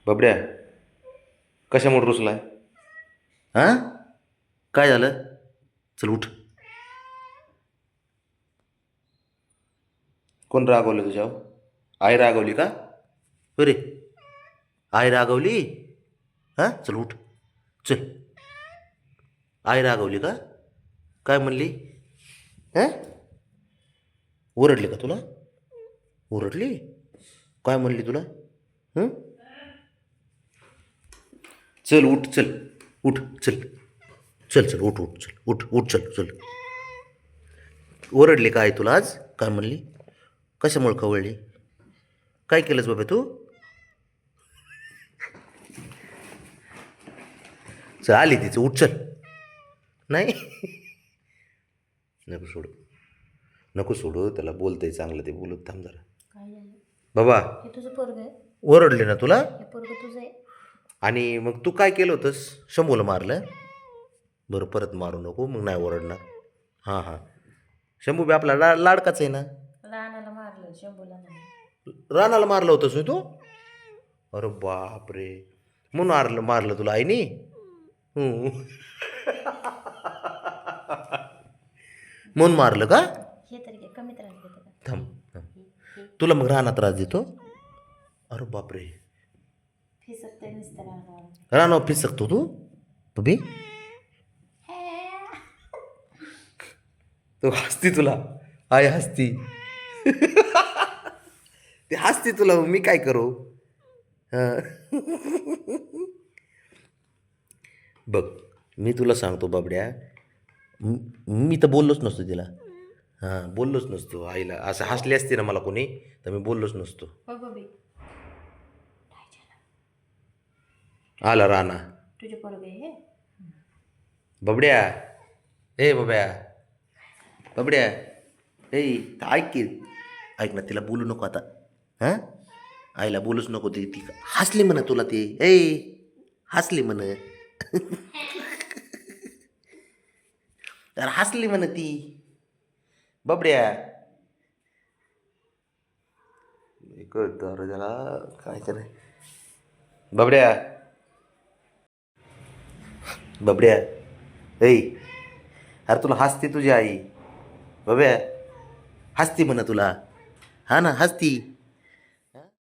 बबड्या, कशामुळे रुसलाय? हां, काय झालं? चल उठ. कोण रागवलं तुझ्यावर? आई रागवली का? अरे, आई रागवली? हां, चल उठ. चल. आई रागवली का? काय म्हणली? हां, ओरडली का तुला? ओरडली? काय म्हणली तुला? हं? चल उठ, चल उठ, चल. चल चल उठ उठ, चल उठ उठ, चल चल. ओरडली का आई तुला आज? काय म्हणली? कशामुळे खवळली? काय केलंस बाबा तू? चल, आली तिचं, उठ चल. नाही. नको सोडू, नको सोडू, त्याला बोलतंय चांगलं, ते बोलत थांब जरा. काय झालं? बाबा, हे तुझं पोरग आहे? ओरडली ना तुला? हे पोरग तुझं आहे? आणि मग तू काय केलं होतंस? शंभूला मारलं? बरं, परत मारू नको, मग नाही ओरडणार. हां हां, शंभू बी आपला लाडकाच आहे ना. लहानाला मारलं, शंभूला नाही. रानाला मारलं होतंस तू? अरे बापरे, म्हणून मारलं मारलं तुला आईनी? हं. म्हणून मारलं का? हे तरी काय कमी त्रास देते का? थांब थांब, तुला मग रानात त्रास देतो? अरे बापरे, फिसकते नुसतं राहणार. रानावर फिसकतो तू बबी? तो हसती तुला, आई हसती. ते हसती तुला, मग मी काय करू? हं. बघ, मी तुला सांगतो बाबड्या, मी तर बोललोच नसतो तिला. हां, बोललोच नसतो आईला. असं हसली असती ना मला कोणी, तर मी बोललोच नसतो. हो बबी, आला राणा. तुझे पोरग आहे हे? बबड्या, ए बब्या, बबड्या, ए ऐक की, ऐक ना, तिला बोलू नको आता. हां, आईला बोलूच नको. ती ती हसली म्हण तुला, ती ए हसली म्हण. तर हसली म्हण ती बबड्या. कळतं अरे त्याला, काय करे. बबड्या, बबड्या, ऐ, अरे तुला हसती तुझी आई. बब्या, हसती म्हण तुला. हा ना, हसती.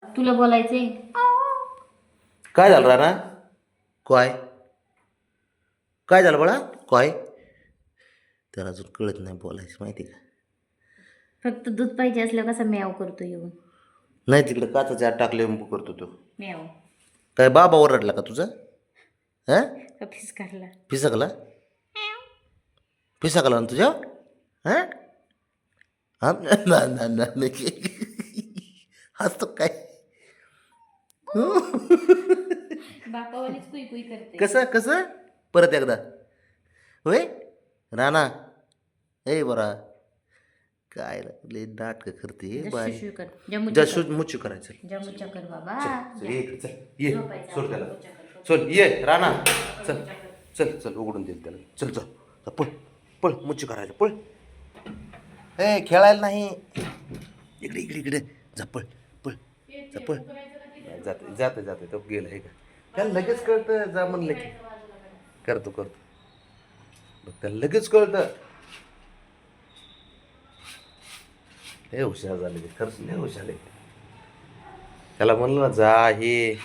तुला बोलायचंय? काय झालं राणा? काय काय झालं बाळा? काय? त्याला अजून कळत नाही बोलायचं, माहिती का? फक्त दूध पाहिजे असल्यावर कसा म्याव करतो येऊन? नाही, तिकडे काचाचे आत टाकले करतो तो. म्याव. काय बाबा ओरडला का तुझा? हां, का फिसकारला? फिसकला? फिसकला ना तुझ्या? हां हां, नाही. हसतो काय? बापावालीच कुई कुई करते. कसं कसं? परत एकदा. होय राणा, ए बरा, काय लय नाटकं करते बाई. जशी कर, जमुच्या जसू कर, मुच्चू करायचं. जमुच्या कर बाबा. चल ये, चल ये, झोपायचं सोड आपण, त्याला. जमुच्या कर. चल ये राणा, चल चल चल, उघडून देईल त्याला. चल चल चल, पळ पळ, मुच्ची करायचं, पळ. ए खेळायला नाही, इकडे इकडे इकडे जा, पळ पळ, जा पळ. जाते जाते जाते, तो गेला आहे का? त्याला लगेच कळतं, जा म्हणलं की करतो करतो. बघ, त्याला लगेच कळतं. लय हुशार झाले ते, खरंच लय हुशार आहे. त्याला म्हणलं ना जा, हे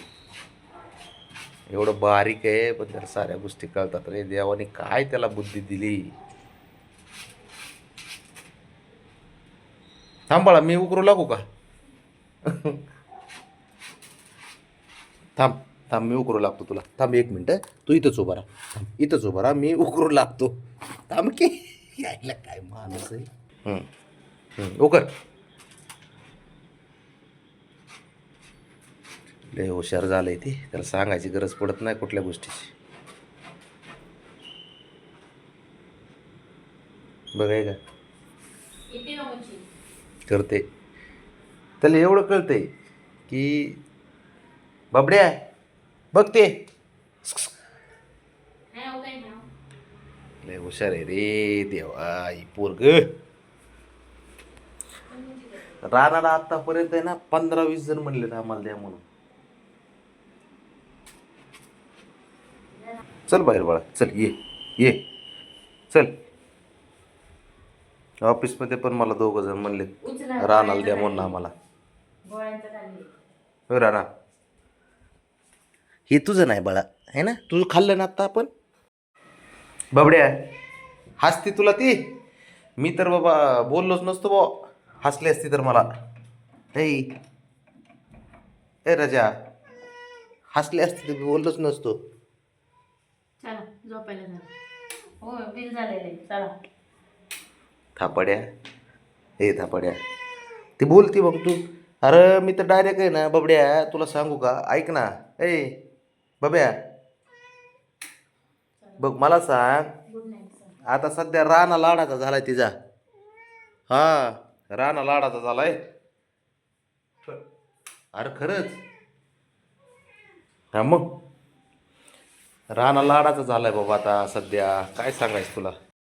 एवढं बारीक आहे, पण त्याला साऱ्या गोष्टी कळतात रे. देवाने काय त्याला बुद्धी दिली. थांब बाळा, मी उकरू लागू का? थांब थांब, मी उकरू लागतो तुला. थांब 1 मिनिट, तू इथंच उभा राहा. थांब, इथंच उभा राहा, मी उकरू लागतो. थांब की, यायला काय माणूस आहे. उकर. लय हुशार झालंय ते, त्याला सांगायची गरज पडत नाही कुठल्या गोष्टीची. बघाय का येते का मुची? करते. त्याला एवढं कळतंय की बाबड्या बघते. नाव काय नाव? लय हुशार आहे रे देवा, ही पोरग. राणाला आतापर्यंत आहे ना 15-20 जण म्हणले आम्हाला द्या म्हणून. चल बाहेर बाळा, चल ये ये, चल. ऑफिसमध्ये पण मला दोघं जण म्हणले रानाला द्या म्हणून आम्हाला. हो राणा, हे तुझं नाही बाळा, है ना? तुझं खाल्लं ना आत्ता आपण. बाबड्या, हसती तुला ती? मी तर बाबा बोललोच नसतो बा, हसली असती तर मला. हे ए राजा, हसली असती तर मी बोललोच नसतो. चला झोपायला झालं. हो बिल झालेलं आहे, चला. थापाड्या, हे थापाड्या, ती बोलती बघ तू. अरे मी तर डायरेक्ट आहे ना बाबड्या, तुला सांगू का, ऐक ना. ए बाब्या, बघ मला सांग, गुड नाईट सर. आता सध्या राणा लाडाचा झालाय तिचा. हा, राणा लाडाचा झालाय. अरे खरंच, हा मग राणा लाडाचा झालाय बाबा आता सध्या. काय सांगायचं तुला.